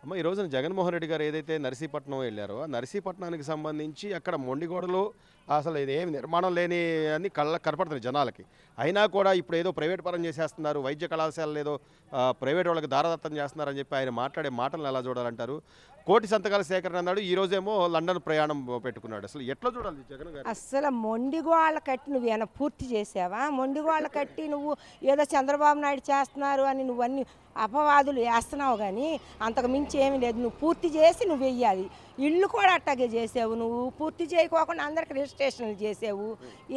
అమ్మ ఈ రోజున జగన్మోహన్ రెడ్డి గారు ఏదైతే నర్సీపట్నం వెళ్ళారో, ఆ నర్సీపట్నానికి సంబంధించి అక్కడ మొండిగోడలు అసలు ఇదేమి నిర్మాణం లేని అని కళ్ళకి కనపడుతున్నాయి జనాలకి. అయినా కూడా ఇప్పుడు ఏదో ప్రైవేట్ పరం చేసేస్తున్నారు, వైద్య కళాశాలలు ఏదో ప్రైవేట్ వాళ్ళకి దారదత్తం చేస్తున్నారని చెప్పి ఆయన మాట్లాడే మాటలను ఎలా చూడాలంటారు? కోటి సంతకాల సేకరణ అన్నాడు, ఈ రోజేమో లండన్ ప్రయాణం పెట్టుకున్నాడు. అసలు ఎట్లా చూడాలి జగన్ గారు? అస్సలు మొండిగోళ్ళ కట్టి నువ్వేమైనా పూర్తి చేసావా? మొండిగోళ్ళ కట్టి నువ్వు ఏదో చంద్రబాబు నాయుడు చేస్తున్నారు అని నువ్వు అన్ని అపవాదులు వేస్తున్నావు, కానీ అంతకు మించి ఏమీ లేదు. నువ్వు పూర్తి చేసి నువ్వు వెయ్యాలి. ఇల్లు కూడా అట్టాగే చేసావు. నువ్వు పూర్తి చేయకోకుండా అందరికి రిజిస్ట్రేషన్లు చేసావు.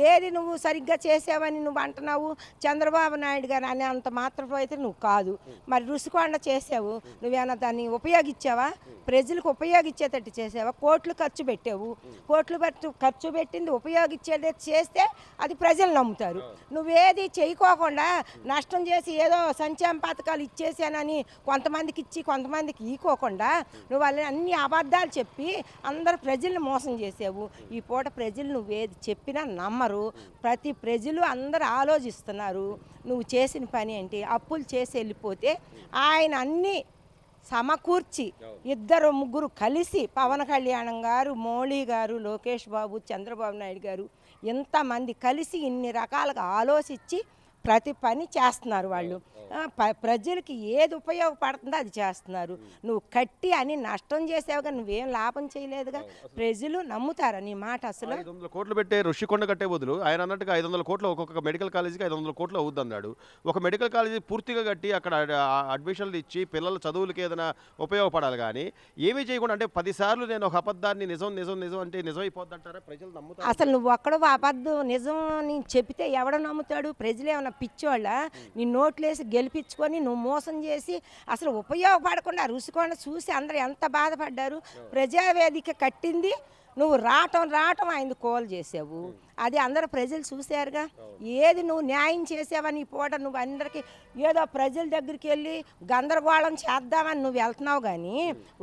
ఏది నువ్వు సరిగ్గా చేసావని నువ్వు అంటున్నావు? చంద్రబాబు నాయుడు గారు అనే అంత మాత్రం అయితే నువ్వు కాదు. మరి రుషికొండ చేసావు, నువ్వేమైనా దాన్ని ఉపయోగించావా? ప్రజలకు ఉపయోగించేటట్టు చేసావా? కోట్లు ఖర్చు పెట్టావు. కోట్లు ఖర్చు పెట్టింది ఉపయోగించేటట్టు చేస్తే అది ప్రజలు నమ్ముతారు. నువ్వేది చేయకోకుండా నష్టం చేసి ఏదో సంక్షేమ పథకాలు ఇచ్చేసానని కొంతమందికి ఇచ్చి కొంతమందికి ఈకోకుండా నువ్వు వాళ్ళని అన్ని అబద్ధాలు చెప్పి అందరు ప్రజల్ని మోసం చేసావు. ఈ పూట ప్రజలు నువ్వేది చెప్పినా నమ్మరు. ప్రతి ప్రజలు అందరూ ఆలోచిస్తున్నారు నువ్వు చేసిన పని ఏంటి. అప్పులు చేసి వెళ్ళిపోతే ఆయన అన్నీ సమకూర్చి ఇద్దరు ముగ్గురు కలిసి పవన్ కళ్యాణం గారు, మోడీ గారు, లోకేష్ బాబు, చంద్రబాబు నాయుడు గారు ఇంతమంది కలిసి ఇన్ని రకాలుగా ఆలోచించి ప్రతి పని చేస్తున్నారు వాళ్ళు. ప్రజలకి ఏది ఉపయోగపడుతుందో అది చేస్తున్నారు. నువ్వు కట్టి అని నష్టం చేసావుగా, నువ్వేం లాభం చేయలేదుగా. ప్రజలు నమ్ముతారా నీ మాట? అసలు 500 కోట్లు పెట్టే ఋషికొండ కట్టే బదులు ఆయన అన్నట్టుగా 500 కోట్లు ఒక్కొక్క మెడికల్ కాలేజీకి 500 కోట్లు అవుద్ది అన్నాడు. ఒక మెడికల్ కాలేజీ పూర్తిగా కట్టి అక్కడ అడ్మిషన్లు ఇచ్చి పిల్లల చదువులకి ఏదైనా ఉపయోగపడాలి, కానీ ఏమీ చేయకుండా అంటే 10 సార్లు నేను ఒక అబద్ధాన్ని నిజం నిజం నిజం అంటే నిజం అయిపోద్ది అంటారా? ప్రజలు నమ్ముతారు? అసలు నువ్వు ఒక్కడో అబద్ధం నిజం అని చెప్తే ఎవడ నమ్ముతాడు? ప్రజలు ఏమన్నా పిచ్చోళ్ళ? నీ నోట్లేసి గెలిపించుకొని నువ్వు మోసం చేసి అసలు ఉపయోగపడకుండా రుషికొండ చూసి అందరూ ఎంత బాధపడ్డారు. ప్రజావేదిక కట్టింది నువ్వు రావటం ఆయన కోల్ చేసావు. అది అందరూ ప్రజలు చూశారుగా. ఏది నువ్వు న్యాయం చేసావని ఈ పూట నువ్వు అందరికీ ఏదో ప్రజల దగ్గరికి వెళ్ళి గందరగోళం చేద్దామని నువ్వు వెళ్తున్నావు, కానీ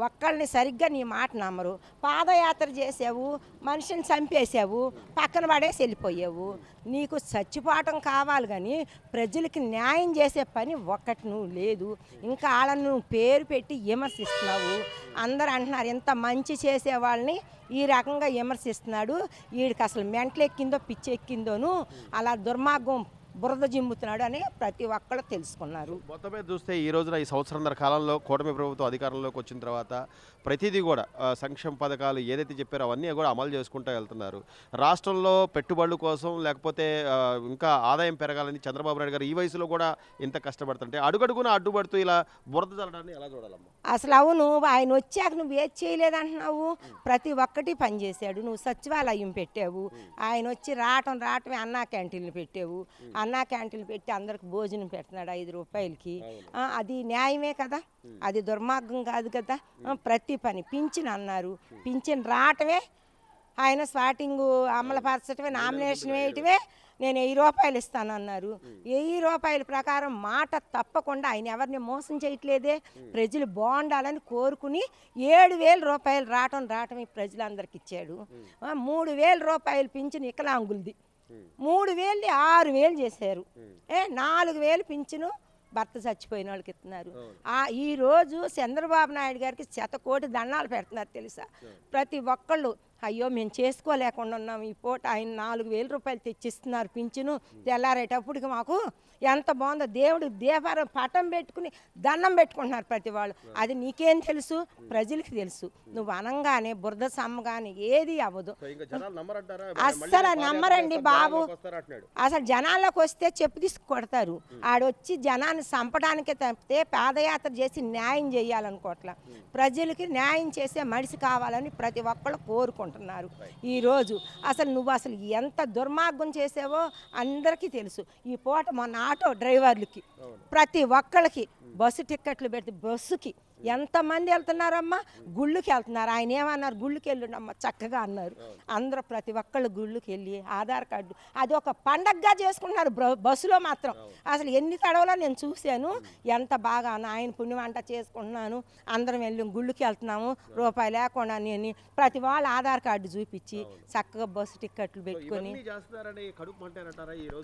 ఒక్కళ్ళని సరిగ్గా నీ మాట నమ్మరు. పాదయాత్ర చేసావు, మనిషిని చంపేసావు, పక్కన పడేసి వెళ్ళిపోయావు. నీకు చచ్చిపోవటం కావాలి, కానీ ప్రజలకి న్యాయం చేసే పని ఒక్కటి నువ్వు లేదు. ఇంకా వాళ్ళని నువ్వు పేరు పెట్టి విమర్శిస్తున్నావు. అందరూ అంటున్నారు ఇంత మంచి చేసే వాళ్ళని ఈ రకంగా విమర్శిస్తున్నాడు, వీడికి అసలు మెంటలెక్కిందో పిచ్చెక్కిందోను అలా దుర్మార్గం బురద జిమ్ముతున్నాడు అని ప్రతి ఒక్కళ్ళు తెలుసుకున్నారు. మొత్తం మీద చూస్తే ఈ రోజున ఈ సంవత్సరంన్నర కాలంలో కూటమి ప్రభుత్వం అధికారంలోకి వచ్చిన తర్వాత ప్రతిదీ కూడా సంక్షేమ పథకాలు ఏదైతే చెప్పారో అవన్నీ కూడా అమలు చేసుకుంటూ వెళ్తున్నారు. రాష్ట్రంలో పెట్టుబడుల కోసం లేకపోతే ఇంకా ఆదాయం పెరగాలని చంద్రబాబు నాయుడు గారు ఈ వయసులో కూడా ఇంత కష్టపడుతుంటే అడుగడుగున అడ్డుపడుతూ ఇలా బురద జల్లడాన్ని ఎలా చూడాలమ్మా? అసలు అవును, ఆయన వచ్చాక నువ్వు ఏది చేయలేదంటున్నావు. ప్రతి ఒక్కటి పనిచేశాడు. నువ్వు సచివాలయం పెట్టావు. ఆయన వచ్చి రావటమే అన్నా క్యాంటీన్లు పెట్టావు. అన్నా క్యాంటీన్లు పెట్టి అందరికి భోజనం పెడుతున్నాడు 5 రూపాయలకి. అది న్యాయమే కదా, అది దుర్మార్గం కాదు కదా. ప్రతి పని పింఛన్ అన్నారు, పింఛన్ రావటమే ఆయన స్టార్టింగ్ అమలుపరచటమే, నామినేషన్ వేయటమే నేను 1000 రూపాయలు ఇస్తానన్నారు. 1000 రూపాయల ప్రకారం మాట తప్పకుండా ఆయన ఎవరిని మోసం చేయట్లేదే. ప్రజలు బాగుండాలని కోరుకుని 7000 రూపాయలు రావటం ప్రజలందరికి ఇచ్చాడు. 3000 రూపాయలు పింఛను వికలాంగులది 3000 6000 చేశారు. 4000 పింఛను భర్త చచ్చిపోయిన వాళ్ళకి ఇస్తున్నారు. ఈరోజు చంద్రబాబు నాయుడు గారికి 100 కోటి దండాలు పెడుతున్నారు తెలుసా. ప్రతి ఒక్కళ్ళు అయ్యో మేము చేసుకోలేకుండా ఉన్నాం, ఈ పూట ఆయన 4000 రూపాయలు తెచ్చిస్తున్నారు పింఛను. తెల్లారేటప్పటికి మాకు ఎంత బాగుందో. దేవుడు దేవారం పటం పెట్టుకుని దండం పెట్టుకుంటున్నారు ప్రతి వాళ్ళు. అది నీకేం తెలుసు? ప్రజలకి తెలుసు. నువ్వు అనంగానే బురద సమ్మగానే ఏది అవ్వదు. అస్సలు నమ్మరండి బాబు. అసలు జనాల్లోకి వస్తే చెప్పు తీసుకు కొడతారు. ఆడొచ్చి జనాన్ని చంపడానికే తప్పితే పాదయాత్ర చేసి న్యాయం చేయాలనుకోవట్లా. ప్రజలకి న్యాయం చేసే మనిషి కావాలని ప్రతి ఒక్కళ్ళు కోరుకుంటున్నారు ఈరోజు. అసలు నువ్వు అసలు ఎంత దుర్మార్గం చేసావో అందరికీ తెలుసు. ఈ పూట మొన్న ఆటో డ్రైవర్లకి ప్రతి ఒక్కళ్ళకి బస్సు టిక్కెట్లు పెడితే బస్సుకి ఎంతమంది వెళ్తున్నారమ్మా? గుళ్ళుకి వెళ్తున్నారు. ఆయన ఏమన్నారు? గుళ్ళుకి వెళ్ళండమ్మా చక్కగా అన్నారు. అందరూ ప్రతి ఒక్కళ్ళు గుళ్ళుకి వెళ్ళి ఆధార్ కార్డు అది ఒక పండగగా చేసుకుంటున్నారు బస్సులో మాత్రం. అసలు ఎన్ని తడవలో నేను చూశాను. ఎంత బాగా ఆయన పుణ్యం అంట చేసుకుంటున్నాను, అందరం వెళ్ళి గుళ్ళుకి వెళ్తున్నాము రూపాయి లేకుండా నేను ప్రతి వాళ్ళు ఆధార్ కార్డు చూపించి చక్కగా బస్సు టిక్కెట్లు పెట్టుకొని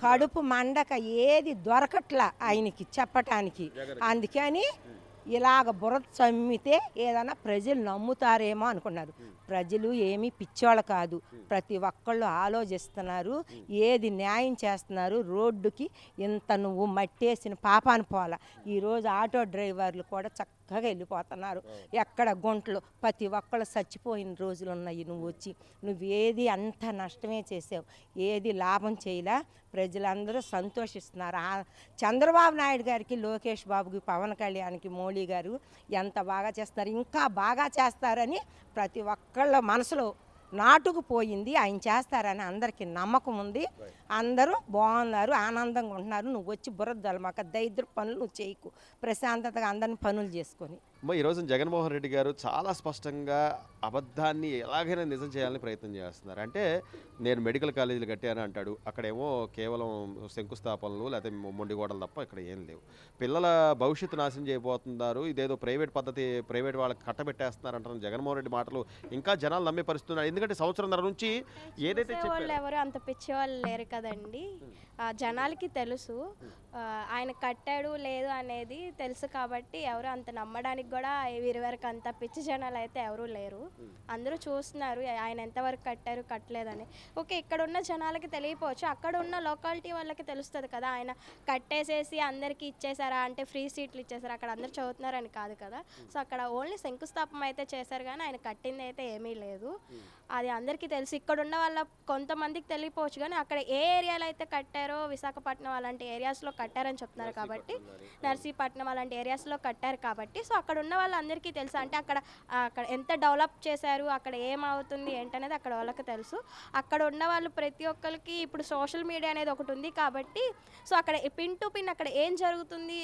కడుపు మండక ఏది దొరకట్లా ఆయనకి చెప్పటానికి. అందుకని ఇలాగ బుర్ర చమ్మితే ఏదైనా ప్రజలు నమ్ముతారేమో అనుకున్నారు. ప్రజలు ఏమీ పిచ్చోళ్ళు కాదు, ప్రతి ఒక్కళ్ళు ఆలోచిస్తున్నారు, ఏది న్యాయం చేస్తున్నారు. రోడ్డుకి ఇంత నువ్వు మట్టేసిన పాపాను పోల. ఈరోజు ఆటో డ్రైవర్లు కూడా చక్కగా వెళ్ళిపోతున్నారు. ఎక్కడ గుంటలు ప్రతి ఒక్కళ్ళు చచ్చిపోయిన రోజులు ఉన్నాయి. నువ్వు వచ్చి నువ్వేది అంత నష్టమే చేసావు, ఏది లాభం చేయలా. ప్రజలందరూ సంతోషిస్తున్నారు. చంద్రబాబు నాయుడు గారికి, లోకేష్ బాబుకి, పవన్ కళ్యాణ్కి, మోడీ గారు ఎంత బాగా చేస్తున్నారు, ఇంకా బాగా చేస్తారని ప్రతి ఒక్కళ్ళ మనసులో నాటుకుపోయింది. ఆయన చేస్తారని అందరికీ నమ్మకం ఉంది. అందరూ బాగున్నారు, ఆనందంగా ఉంటున్నారు. నువ్వు వచ్చి బురద జలమాక దరిద్ర పనులు నువ్వు చేయకు, ప్రశాంతతగా అందరిని పనులు చేసుకొని. ఈ రోజు జగన్మోహన్ రెడ్డి గారు చాలా స్పష్టంగా అబద్ధాన్ని ఎలాగైనా నిజం చేయాలని ప్రయత్నం చేస్తున్నారు. అంటే నేను మెడికల్ కాలేజీలు కట్టాను అంటాడు, అక్కడేమో కేవలం శంకుస్థాపనలు లేకపోతే మొండిగోడలు తప్ప ఇక్కడ ఏం లేవు. పిల్లల భవిష్యత్తు నాశనం చేయబోతున్నారు, ఇదేదో ప్రైవేట్ పద్ధతి, ప్రైవేట్ వాళ్ళకి కట్టబెట్టేస్తున్నారు అంటారు. జగన్మోహన్ రెడ్డి మాటలు ఇంకా జనాలు నమ్మే పరిస్థితున్నారు. ఎందుకంటే సంవత్సరంన్నర నుంచి ఏదైతే వాళ్ళు ఎవరు అంత పిచ్చి వాళ్ళు లేరు కదండి. జనాలకి తెలుసు ఆయన కట్టాడు లేదు అనేది తెలుసు కాబట్టి ఎవరు అంత నమ్మడానికి కూడా వీరి వరకు అంత పిచ్చి జనాలు అయితే ఎవరూ లేరు. అందరూ చూస్తున్నారు ఆయన ఎంతవరకు కట్టారు కట్టలేదని. ఓకే, ఇక్కడ ఉన్న జనాలకి తెలియపోవచ్చు, అక్కడ ఉన్న లోకాలిటీ వాళ్ళకి తెలుస్తుంది కదా. ఆయన కట్టేసేసి అందరికీ ఇచ్చేసారా అంటే ఫ్రీ సీట్లు ఇచ్చేసారా, అక్కడ అందరు చదువుతున్నారని కాదు కదా. సో అక్కడ ఓన్లీ శంకుస్థాపన అయితే చేశారు కానీ ఆయన కట్టింది అయితే ఏమీ లేదు. అది అందరికీ తెలుసు. ఇక్కడ ఉన్న వాళ్ళ కొంతమందికి తెలియపోవచ్చు కానీ అక్కడ ఏ ఏరియాలో అయితే కట్టారో, విశాఖపట్నం అలాంటి ఏరియాస్లో కట్టారని చెప్తున్నారు కాబట్టి, నర్సీపట్నం అలాంటి ఏరియాస్లో కట్టారు కాబట్టి సో అక్కడ ఉన్న వాళ్ళందరికీ తెలుసు. అంటే అక్కడ ఎంత డెవలప్ చేశారు, అక్కడ ఏమవుతుంది ఏంటనేది అక్కడ వాళ్ళకి తెలుసు. అక్కడ ఉన్న వాళ్ళు ప్రతి ఒక్కరికి ఇప్పుడు సోషల్ మీడియా అనేది ఒకటి ఉంది కాబట్టి సో అక్కడ పిన్ టు పిన్ అక్కడ ఏం జరుగుతుంది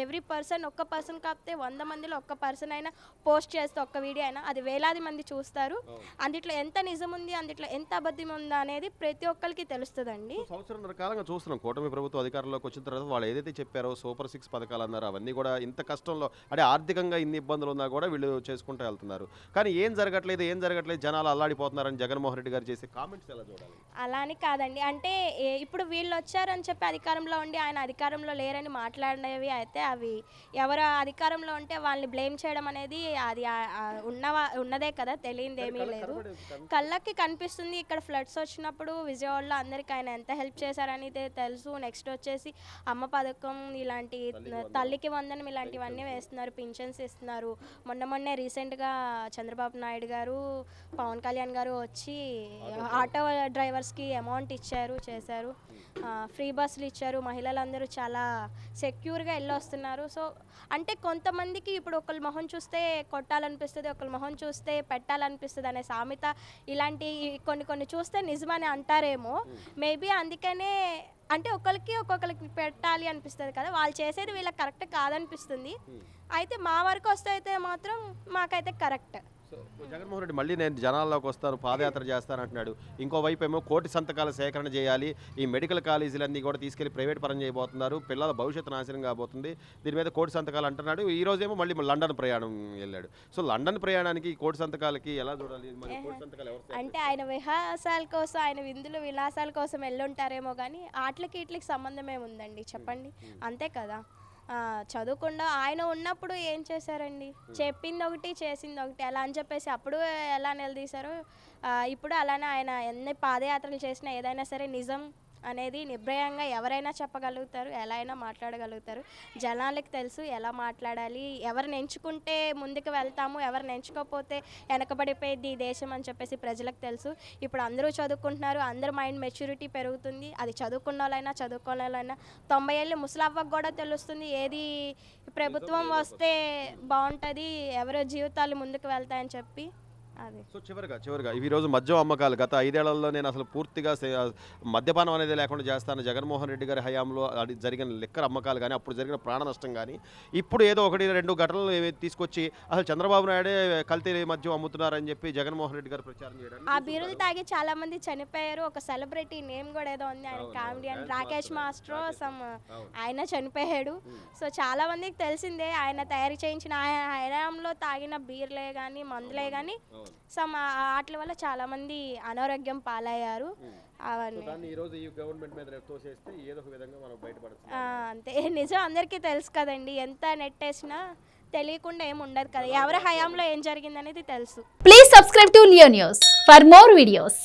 ఎవ్రీ పర్సన్, ఒక్క పర్సన్ కాకపోతే 100 మందిలో ఒక్క పర్సన్ అయినా పోస్ట్ చేస్తే ఒక్క వీడియో అయినా అది వేలాది మంది చూస్తారు. అందుట్లో ఎంత నిజం ఉంది, అందుట్లో ఎంత అబద్ధం ఉందా అనేది ప్రతి ఒక్కరికి తెలుస్తుందండి. సంవత్సరంన్నర కాలంగా చూస్తున్నాం కూటమి ప్రభుత్వం అధికారంలోకి వచ్చిన తర్వాత వాళ్ళు ఏదైతే చెప్పారో సూపర్ 6 పథకాలు అన్నారు, అవన్నీ కూడా ఇంత కష్టంలో అంటే ఆర్థికంగా ఇన్ని ఇబ్బందులు ఉన్నా కూడా వీళ్ళు చేసుకుంటూ వెళ్తున్నారు. కానీ ఏం జరగట్లేదు, జనాలు అల్లాడిపోతున్నారని జగన్మోహన్ రెడ్డి గారు చేసే కామెంట్స్ ఎలా చూడాలి? అలా అని కాదండి. అంటే ఇప్పుడు వీళ్ళు వచ్చారని చెప్పి అధికారంలో ఉండి ఆయన అధికారంలో లేరని మాట్లాడినవి అయితే అవి ఎవరు అధికారంలో ఉంటే వాళ్ళని బ్లేమ్ చేయడం అనేది అది ఉన్నదే కదా, తెలియదు ఏమీ లేదు. కళ్ళకి కనిపిస్తుంది. ఇక్కడ ఫ్లడ్స్ వచ్చినప్పుడు విజయవాడలో అందరికి ఆయన ఎంత హెల్ప్ చేశారని తెలుసు. నెక్స్ట్ వచ్చేసి అమ్మ పథకం ఇలాంటి, తల్లికి వందనం ఇలాంటివన్నీ వేస్తున్నారు, పింఛన్స్ ఇస్తున్నారు. మొన్నే రీసెంట్గా చంద్రబాబు నాయుడు గారు, పవన్ కళ్యాణ్ గారు వచ్చి ఆటో డ్రైవర్స్కి అమౌంట్ చేశారు. ఫ్రీ బస్సులు ఇచ్చారు. మహిళలందరూ చాలా సెక్యూర్గా వెళ్ళొస్తున్నారు. సో అంటే కొంతమందికి ఇప్పుడు ఒకళ్ళ మొహం చూస్తే కొట్టాలనిపిస్తుంది, ఒకళ్ళ మొహం చూస్తే పెట్టాలనిపిస్తుంది అనే సామెత ఇలాంటి కొన్ని చూస్తే నిజమని అంటారేమో. మేబీ అందుకనే అంటే ఒక్కొక్కరికి పెట్టాలి అనిపిస్తుంది కదా, వాళ్ళు చేసేది వీళ్ళకి కరెక్ట్ కాదనిపిస్తుంది. అయితే మా వరకు వస్తే అయితే మాత్రం మాకైతే కరెక్ట్. జగన్మోహన్ రెడ్డి మళ్ళీ నేను జనాల్లోకి వస్తాను, పాదయాత్ర చేస్తాను అంటున్నాడు. ఇంకోవైపు ఏమో 1 కోటి సంతకాల సేకరణ చేయాలి, ఈ మెడికల్ కాలేజీలన్నీ కూడా తీసుకెళ్లి ప్రైవేట్ పరం చేయబోతున్నారు, పిల్లల భవిష్యత్తు నాశనం కాబోతుంది, దీని మీద 1 కోటి సంతకాలు అంటున్నాడు. ఈ రోజేమో మళ్ళీ లండన్ ప్రయాణం వెళ్ళాడు. సో లండన్ ప్రయాణానికి 1 కోటి సంతకాలకి ఎలా చూడాలి? మరి 1 కోటి సంతకాలు ఎవరు? అంటే ఆయన విహాసాల కోసం, ఆయన విందులు విలాసాల కోసం వెళ్ళుంటారేమో కానీ వీటికి సంబంధం ఏముందండి చెప్పండి, అంతే కదా. చదువుకుండా ఆయన ఉన్నప్పుడు ఏం చేశారండి, చెప్పింది ఒకటి చేసింది ఒకటి అలా అని చెప్పేసి అప్పుడు ఎలా నిలదీశారో ఇప్పుడు అలానే ఆయన ఎన్ని పాదయాత్రలు చేసినా ఏదైనా సరే నిజం అనేది నిర్భయంగా ఎవరైనా చెప్పగలుగుతారు, ఎలా అయినా మాట్లాడగలుగుతారు. జనాలకి తెలుసు ఎలా మాట్లాడాలి, ఎవరిని ఎంచుకుంటే ముందుకు వెళ్తాము, ఎవరిని ఎంచుకోకపోతే వెనకబడిపోయింది ఈ దేశం అని చెప్పేసి ప్రజలకు తెలుసు. ఇప్పుడు అందరూ చదువుకుంటున్నారు, అందరు మైండ్ మెచ్యూరిటీ పెరుగుతుంది. అది చదువుకున్న వాళ్ళైనా చదువుకోని వాళ్ళైనా 90 ఏళ్ళు ముసలవ్వకు కూడా తెలుస్తుంది ఏది ప్రభుత్వం వస్తే బాగుంటుంది, ఎవరో జీవితాలు ముందుకు వెళ్తాయని చెప్పి. సో చివరిగా ఈ రోజు మద్యం అమ్మకాలు గత 5 ఏళ్లలో నేను అసలు పూర్తిగా మద్యపానం అనేది లేకుండా చేస్తాను. జగన్మోహన్ రెడ్డి గారి హయాంలో అది జరిగిన లిక్కర్ అమ్మకాలు కానీ, అప్పుడు జరిగిన ప్రాణ నష్టం కానీ, ఇప్పుడు ఏదో 1-2 ఘటనలు తీసుకొచ్చి అసలు చంద్రబాబు నాయుడే కల్తీ మద్యం అమ్ముతున్నారని చెప్పి జగన్మోహన్ రెడ్డి గారు ప్రచారం చేయడం. ఆ బీరులు తాగి చాలా మంది చనిపోయారు. ఒక సెలబ్రిటీ నేమ్ కూడా ఏదో ఉంది, ఆయన కామెడియన్ రాకేష్ మాస్టర్ ఆయన చనిపోయాడు. సో చాలా మందికి తెలిసిందే ఆయన తయారు చేయించిన హయాంలో తాగిన బీర్లే కానీ మందులే కానీ సమ్ వాటి వల్ల చాలామంది అనారోగ్యం పాలయ్యారు అవన్నీ దాన్ని ఈ రోజు ఈ గవర్నమెంట్ మీద తోసేస్తే ఏదో ఒక విధంగా మనం బయటపడచ్చు. అంతే నిజం అందరికీ తెలుసు కదండి, ఎంత నెట్టేసినా తెలియకుండా ఏమి ఉండదు కదా, ఎవరి హయాంలో ఏం జరిగింది అనేది తెలుసు. Please subscribe to Leo News for more videos.